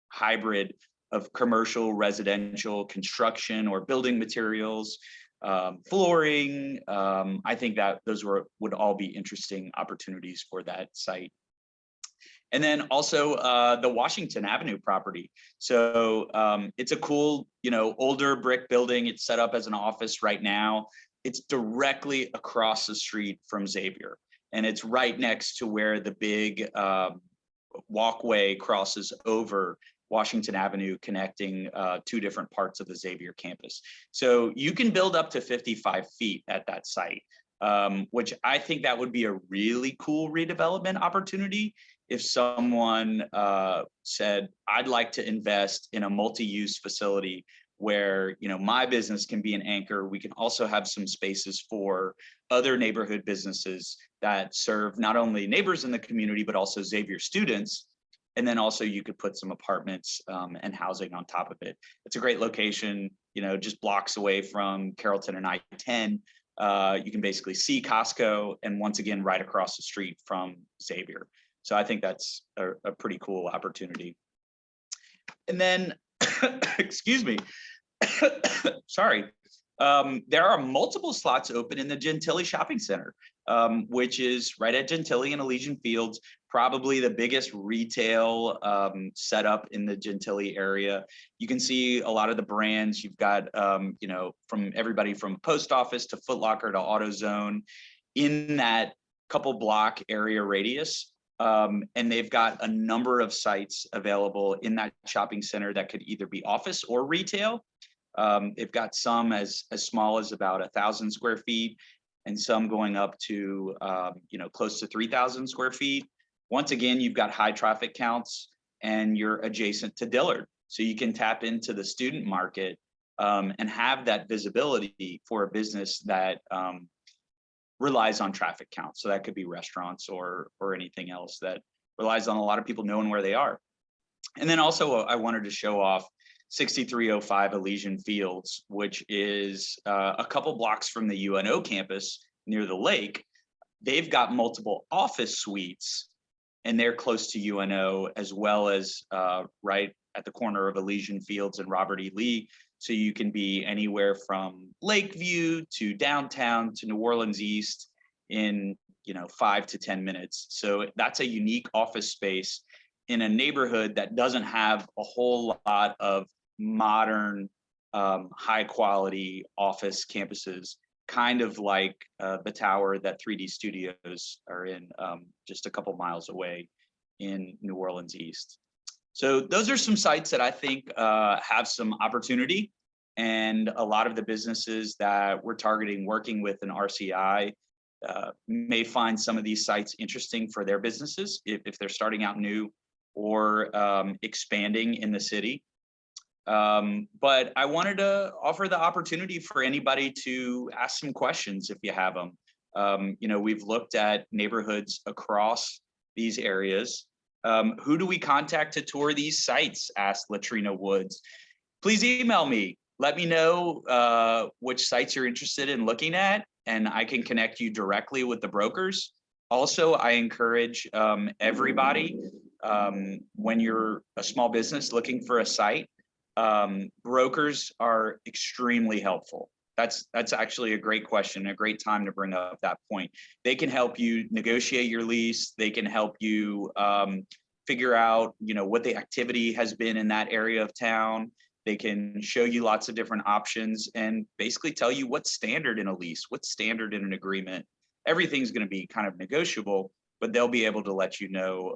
hybrid of commercial, residential construction or building materials. Flooring. I think that those would all be interesting opportunities for that site. And then also the Washington Avenue property. So it's a cool, older brick building. It's set up as an office right now. It's directly across the street from Xavier. And it's right next to where the big walkway crosses over Washington Avenue, connecting two different parts of the Xavier campus. So you can build up to 55 feet at that site, which I think that would be a really cool redevelopment opportunity. If someone said, I'd like to invest in a multi-use facility where my business can be an anchor, we can also have some spaces for other neighborhood businesses that serve not only neighbors in the community, but also Xavier students. And then also you could put some apartments and housing on top of it. It's a great location, just blocks away from Carrollton and I-10. You can basically see Costco, and once again, right across the street from Xavier. So I think that's a pretty cool opportunity. And then, excuse me, sorry. There are multiple slots open in the Gentilly Shopping Center, which is right at Gentilly and Elysian Fields, probably the biggest retail setup in the Gentilly area. You can see a lot of the brands. You've got, from everybody from Post Office to Foot Locker to AutoZone in that couple block area radius. And they've got a number of sites available in that shopping center that could either be office or retail. They've got some as small as about 1,000 square feet, and some going up to close to 3,000 square feet. Once again, you've got high traffic counts, and you're adjacent to Dillard, so you can tap into the student market and have that visibility for a business that relies on traffic counts. So that could be restaurants or anything else that relies on a lot of people knowing where they are. And then also I wanted to show off 6305 Elysian Fields, which is a couple blocks from the UNO campus near the lake. They've got multiple office suites, and they're close to UNO, as well as right at the corner of Elysian Fields and Robert E. Lee. So you can be anywhere from Lakeview to downtown to New Orleans East in 5 to 10 minutes. So that's a unique office space in a neighborhood that doesn't have a whole lot of modern, high quality office campuses, kind of like the tower that 3D Studios are in, just a couple miles away in New Orleans East. So those are some sites that I think have some opportunity, and a lot of the businesses that we're targeting working with an RCI may find some of these sites interesting for their businesses if they're starting out new or expanding in the city. But I wanted to offer the opportunity for anybody to ask some questions if you have them. We've looked at neighborhoods across these areas. Who do we contact to tour these sites? Asked Latrina Woods. Please email me. Let me know which sites you're interested in looking at, and I can connect you directly with the brokers. Also, I encourage everybody, when you're a small business looking for a site, brokers are extremely helpful. That's actually a great question, a great time to bring up that point. They can help you negotiate your lease. They can help you figure out, what the activity has been in that area of town. They can show you lots of different options and basically tell you what's standard in a lease, what's standard in an agreement. Everything's going to be kind of negotiable, but they'll be able to let you know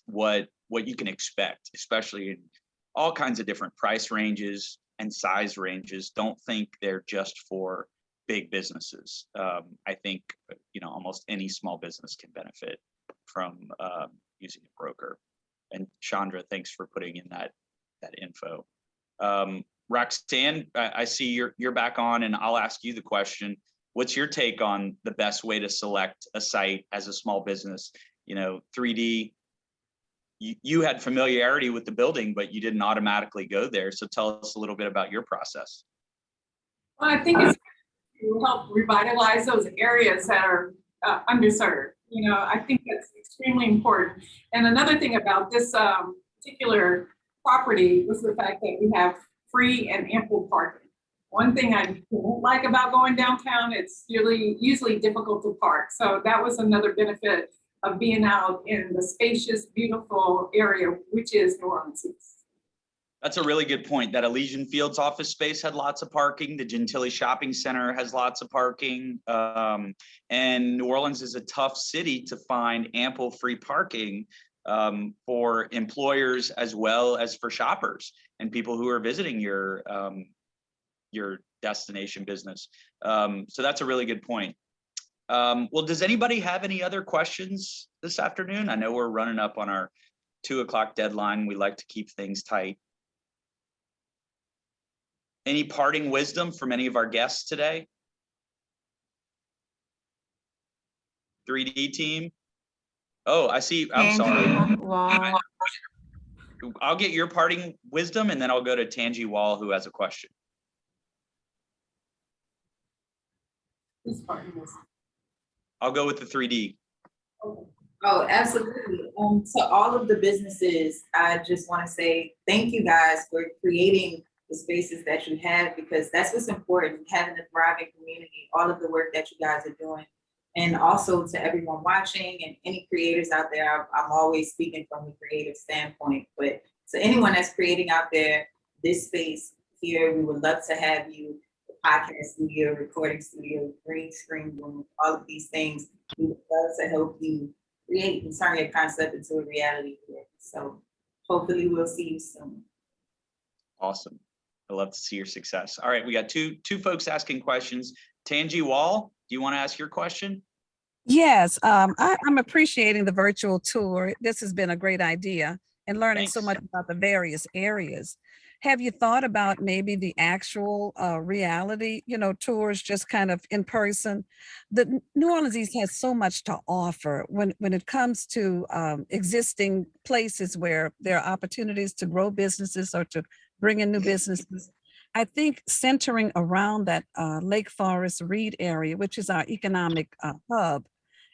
what you can expect, especially in all kinds of different price ranges and size ranges. Don't think they're just for big businesses. I think almost any small business can benefit from using a broker. And Chandra, thanks for putting in that info. Roxanne, I see you're back on, and I'll ask you the question. What's your take on the best way to select a site as a small business? 3D, you had familiarity with the building, but you didn't automatically go there. So tell us a little bit about your process. Well, I think it's to help revitalize those areas that are underserved. I think that's extremely important. And another thing about this particular property was the fact that we have free and ample parking. One thing I don't like about going downtown, it's usually difficult to park. So that was another benefit of being out in the spacious, beautiful area, which is New Orleans East. That's a really good point. That Elysian Fields office space had lots of parking. The Gentilly Shopping Center has lots of parking. And New Orleans is a tough city to find ample free parking for employers as well as for shoppers and people who are visiting your destination business. So that's a really good point. Well, does anybody have any other questions this afternoon? I know we're running up on our 2 o'clock deadline. We like to keep things tight. Any parting wisdom from any of our guests today? 3D team? Oh, I see. I'm sorry. Wall. I'll get your parting wisdom and then I'll go to Tangi Wall, who has a question. Who's part of this? I'll go with the 3D. Oh, absolutely. To all of the businesses, I just want to say thank you guys for creating the spaces that you have, because that's what's important, having a thriving community, all of the work that you guys are doing. And also to everyone watching and any creators out there, I'm always speaking from the creative standpoint, but to anyone that's creating out there, this space here, we would love to have you, the podcast studio, recording studio, green screen room, all of these things. We would love to help you create and turn your concept into a reality here. So hopefully we'll see you soon. Awesome. I love to see your success. All right, we got two folks asking questions. Tangi Wall, do you want to ask your question? Yes, I'm appreciating the virtual tour. This has been a great idea and learning so much about the various areas. Have you thought about maybe the actual reality, tours just kind of in person? The New Orleans East has so much to offer when it comes to existing places where there are opportunities to grow businesses or to bring in new businesses. I think centering around that Lake Forest Reed area, which is our economic hub,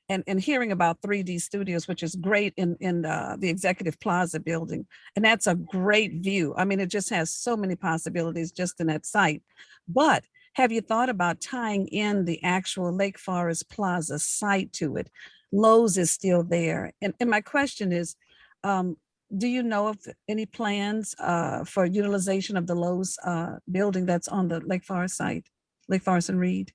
and hearing about 3D studios, which is great in the Executive Plaza building. And that's a great view. I mean, it just has so many possibilities just in that site. But have you thought about tying in the actual Lake Forest Plaza site to it? Lowe's is still there. And my question is, do you know of any plans for utilization of the Lowe's building that's on the Lake Forest site, Lake Forest and Reed?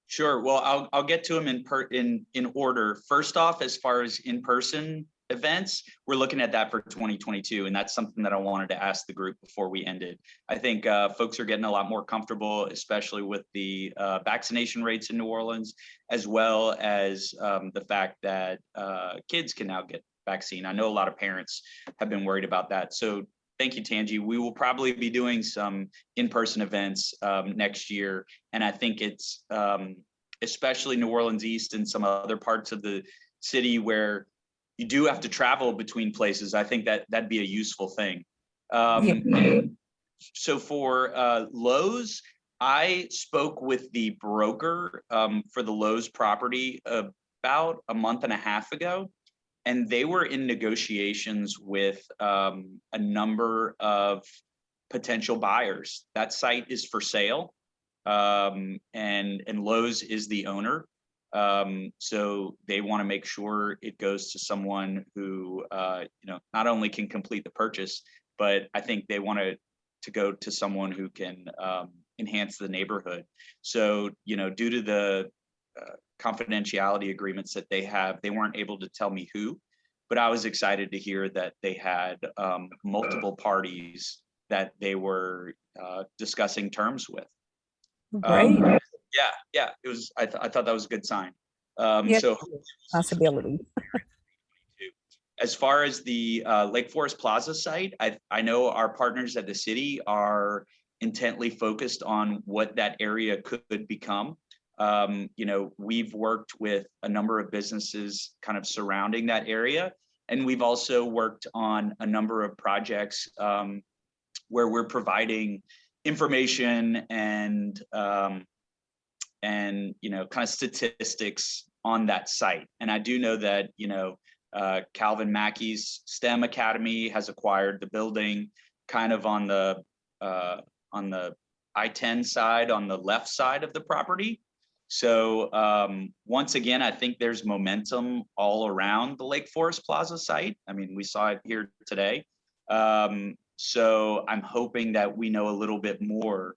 Sure. Well, I'll get to them in order. First off, as far as in-person events, we're looking at that for 2022, and that's something that I wanted to ask the group before we ended. I think folks are getting a lot more comfortable, especially with the vaccination rates in New Orleans, as well as the fact that kids can now get vaccine. I know a lot of parents have been worried about that. So thank you, Tangi. We will probably be doing some in-person events next year. And I think it's especially New Orleans East and some other parts of the city where you do have to travel between places. I think that'd be a useful thing. And so for Lowe's, I spoke with the broker for the Lowe's property about a month and a half ago. And they were in negotiations with a number of potential buyers. That site is for sale, and Lowe's is the owner. So they want to make sure it goes to someone who, not only can complete the purchase, but I think they want to go to someone who can enhance the neighborhood. So, due to the confidentiality agreements that they have, they weren't able to tell me who, but I was excited to hear that they had multiple parties that they were discussing terms with. Great. Yeah, it was. I thought that was a good sign. Yes, So possibility. as far as the Lake Forest Plaza site, I know our partners at the city are intently focused on what that area could become. We've worked with a number of businesses kind of surrounding that area. And we've also worked on a number of projects where we're providing information and kind of statistics on that site. And I do know that, Calvin Mackey's STEM Academy has acquired the building kind of on the I-10 side, on the left side of the property. So once again, I think there's momentum all around the Lake Forest Plaza site. I mean, we saw it here today. So I'm hoping that we know a little bit more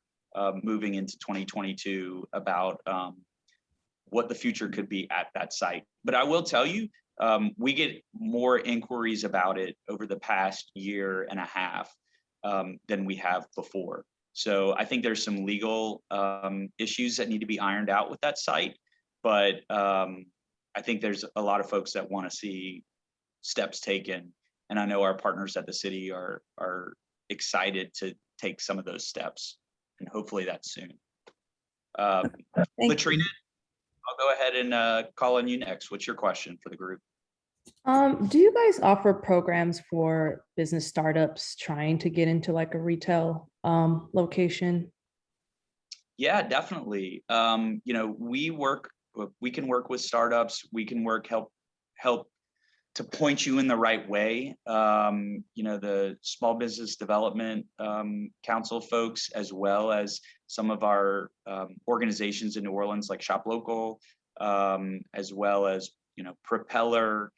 moving into 2022 about what the future could be at that site. But I will tell you, we get more inquiries about it over the past year and a half than we have before. So I think there's some legal issues that need to be ironed out with that site, but I think there's a lot of folks that want to see steps taken, and I know our partners at the city are excited to take some of those steps, and hopefully that's soon. Latrina, I'll go ahead and call on you next. What's your question for the group? Do you guys offer programs for business startups trying to get into like a retail location? Yeah, definitely. You know, we can work with startups. We can help to point you in the right way. You know, the Small Business Development Council folks, as well as some of our organizations in New Orleans, like Shop Local, as well as, you know, Propeller.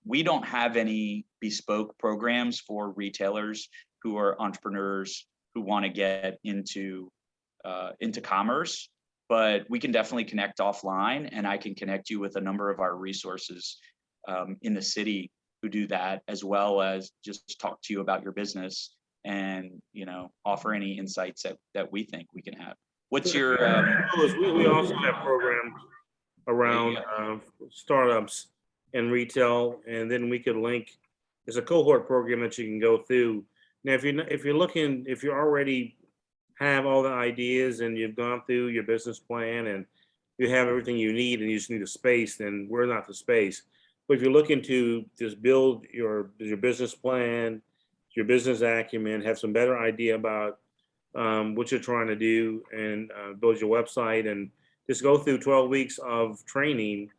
We don't have any bespoke programs for retailers who are entrepreneurs who want to get into commerce, but we can definitely connect offline, and I can connect you with a number of our resources in the city who do that, as well as just talk to you about your business and, you know, offer any insights that we think we can have. What's your we also have programs around startups and retail, and then we could link. There's a cohort program that you can go through. Now, if you already have all the ideas and you've gone through your business plan and you have everything you need and you just need a space, then we're not the space. But if you're looking to just build your business plan, your business acumen, have some better idea about what you're trying to do, and build your website, and just go through 12 weeks of training,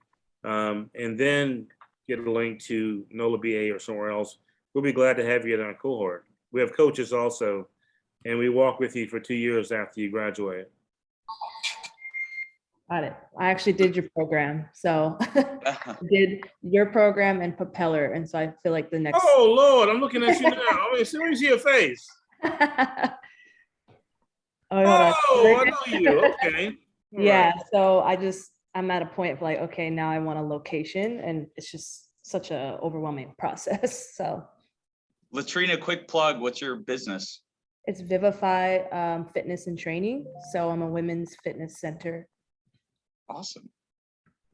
and then get a link to Nola BA or somewhere else, we'll be glad to have you in our cohort. We have coaches also, and we walk with you for 2 years after you graduate. Got it. I actually did your program. So I did your program and Propeller. And so I feel like the next. Oh, Lord, I'm looking at you now. I mean, let me see your face. I know you. Okay. Yeah. Right. So I'm at a point of like, okay, now I want a location, and it's just such a overwhelming process. So. Latrina, quick plug. What's your business? It's Vivify Fitness and Training. So I'm a women's fitness center. Awesome.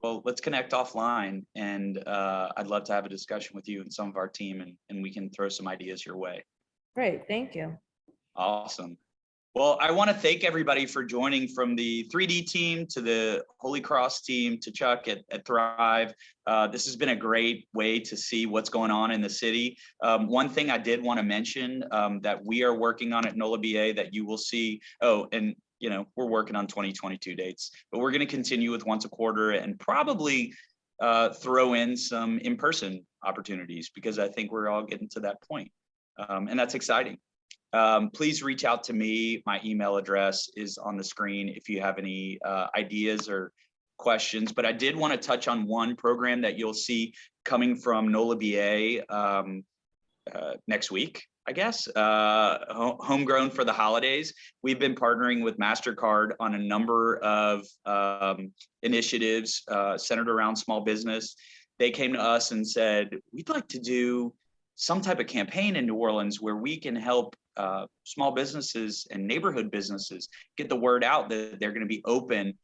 Well, let's connect offline, and I'd love to have a discussion with you and some of our team, and we can throw some ideas your way. Great, thank you. Awesome. Well, I want to thank everybody for joining, from the 3D team to the Holy Cross team to Chuck at Thrive. This has been a great way to see what's going on in the city. One thing I did want to mention that we are working on at Nola BA that you will see, and you know, we're working on 2022 dates, but we're going to continue with once a quarter, and probably throw in some in-person opportunities, because I think we're all getting to that point. And that's exciting. Please reach out to me. My email address is on the screen if you have any ideas or questions. But I did want to touch on one program that you'll see coming from Nola BA next week, I guess, homegrown for the holidays. We've been partnering with MasterCard on a number of initiatives centered around small business. They came to us and said, we'd like to do some type of campaign in New Orleans where we can help small businesses and neighborhood businesses get the word out that they're going to be open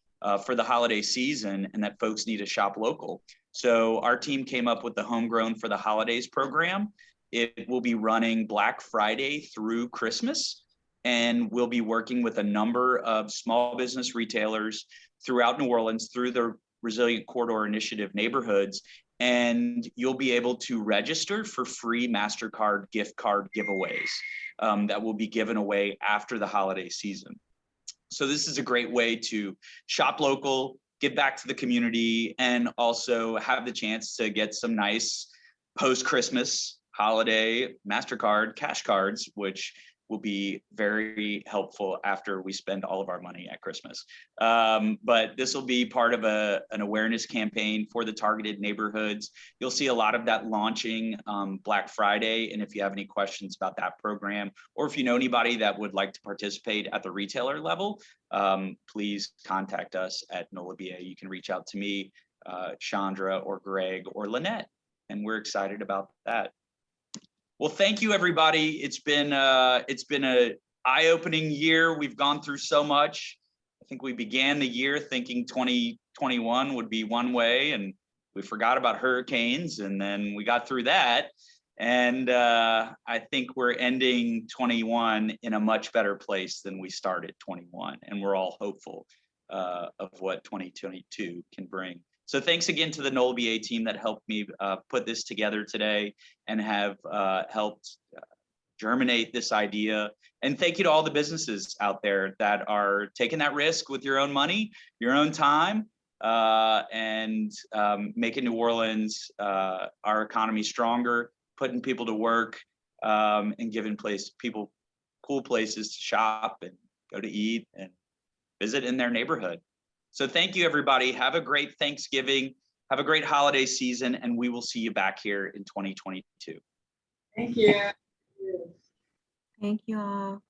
for the holiday season, and that folks need to shop local. So our team came up with the Homegrown for the Holidays program. It will be running Black Friday through Christmas, and we'll be working with a number of small business retailers throughout New Orleans through the Resilient Corridor Initiative neighborhoods. And you'll be able to register for free MasterCard gift card giveaways that will be given away after the holiday season. So this is a great way to shop local, give back to the community, and also have the chance to get some nice post-Christmas Holiday, MasterCard, cash cards, which will be very helpful after we spend all of our money at Christmas. But this will be part of an awareness campaign for the targeted neighborhoods. You'll see a lot of that launching Black Friday. And if you have any questions about that program, or if you know anybody that would like to participate at the retailer level, please contact us at Nola BA. You can reach out to me, Chandra, or Greg, or Lynette, and we're excited about that. Well, thank you, everybody. It's been a eye-opening year. We've gone through so much. I think we began the year thinking 2021 would be one way, and we forgot about hurricanes, and then we got through that. And I think we're ending 21 in a much better place than we started 21, and we're all hopeful of what 2022 can bring. So thanks again to the Nola BA team that helped me put this together today and have helped germinate this idea. And thank you to all the businesses out there that are taking that risk with your own money, your own time, and making New Orleans, our economy stronger, putting people to work, and giving people cool places to shop and go to eat and visit in their neighborhood. So thank you, everybody. Have a great Thanksgiving. Have a great holiday season, and we will see you back here in 2022. Thank you. Thank you all.